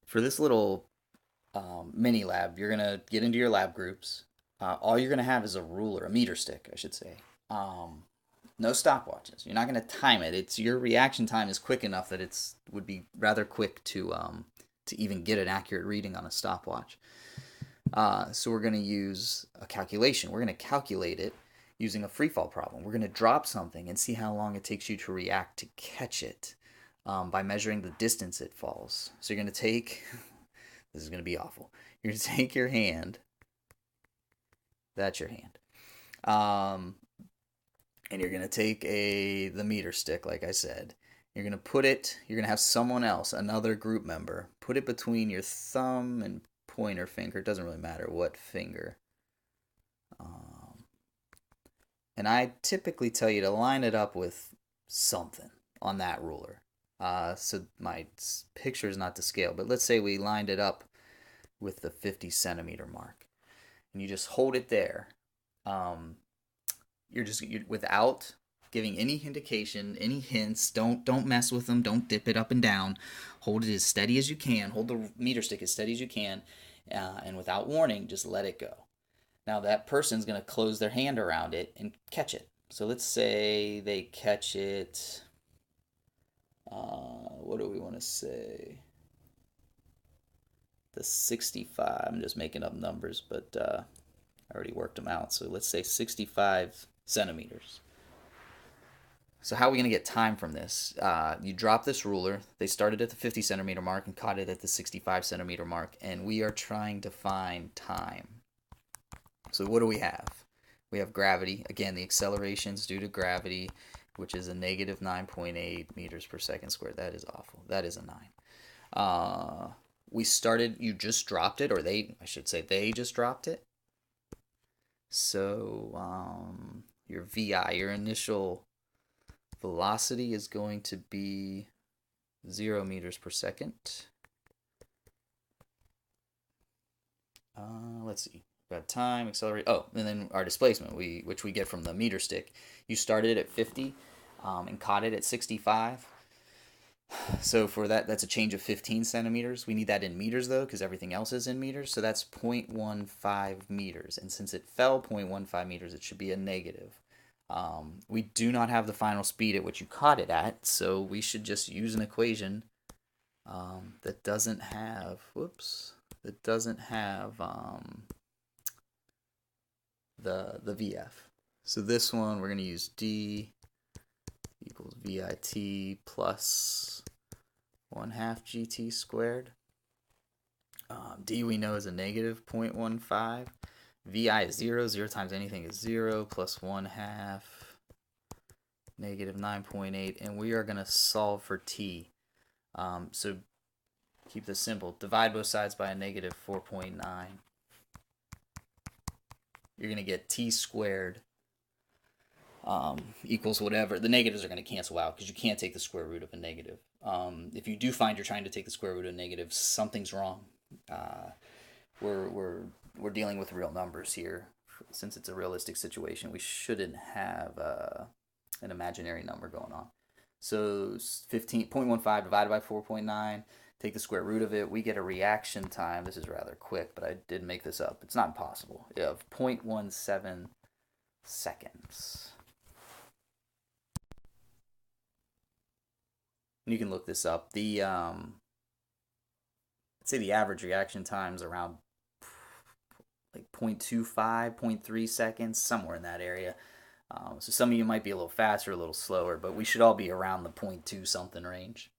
for this little mini lab, you're gonna get into your lab groups. All you're gonna have is a ruler, a meter stick, I should say. Um, no stopwatches. You're not gonna time it. It's your reaction time is quick enough that it's would be rather quick to even get an accurate reading on a stopwatch. So we're gonna use a calculation. We're gonna calculate it using a free fall problem. We're gonna drop something and see how long it takes you to react to catch it by measuring the distance it falls. So you're gonna take this is going to be awful. You're going to take your hand. That's your hand. Um, and you're going to take the meter stick, like I said. You're going to put it, you're going to have someone else, another group member, put it between your thumb and pointer finger. It doesn't really matter what finger. Um, and I typically tell you to line it up with something on that ruler. So my picture is not to scale, but let's say we lined it up with the 50 centimeter mark, and you just hold it there. Um, you're without giving any indication, any hints. Don't mess with them. Don't dip it up and down. Hold it as steady as you can. Hold the meter stick as steady as you can, and without warning, just let it go. Now that person's gonna close their hand around it and catch it. So let's say they catch it. What do we want to say? The 65. I'm just making up numbers, but I already worked them out. So let's say 65 centimeters. So how are we going to get time from this? You drop this ruler. They started at the 50 centimeter mark and caught it at the 65 centimeter mark, and we are trying to find time. So what do we have? We have gravity. Again, the acceleration is due to gravity, which is a negative 9.8 meters per second squared. That is awful. That is a 9. We started, you just dropped it, or I should say, they just dropped it. So your VI, your initial velocity is going to be 0 meters per second. Let's see. We've got time, accelerate. Oh, and then our displacement, which we get from the meter stick. You started at 50 and caught it at 65. So for that, that's a change of 15 centimeters. We need that in meters though, because everything else is in meters. So that's 0.15 meters. And since it fell 0.15 meters, it should be a negative. We do not have the final speed at which you caught it at, so we should just use an equation that doesn't have, the VF. So this one, we're going to use D equals VIT plus 1/2 GT squared. D we know is a negative 0.15. VI is 0. 0 times anything is 0 plus 1/2 negative 9.8. And we are going to solve for T. So keep this simple. Divide both sides by a negative 4.9. You're going to get T squared equals whatever. The negatives are going to cancel out because you can't take the square root of a negative. If you do find you're trying to take the square root of a negative, something's wrong. We're dealing with real numbers here. Since it's a realistic situation, we shouldn't have an imaginary number going on. So 15.15 divided by 4.9, take the square root of it. We get a reaction time. This is rather quick, but I did make this up. It's not impossible. Of 0.17 seconds. And you can look this up. I'd say the average reaction time is around like 0.25, 0.3 seconds, somewhere in that area. So some of you might be a little faster, a little slower, but we should all be around the 0.2 something range.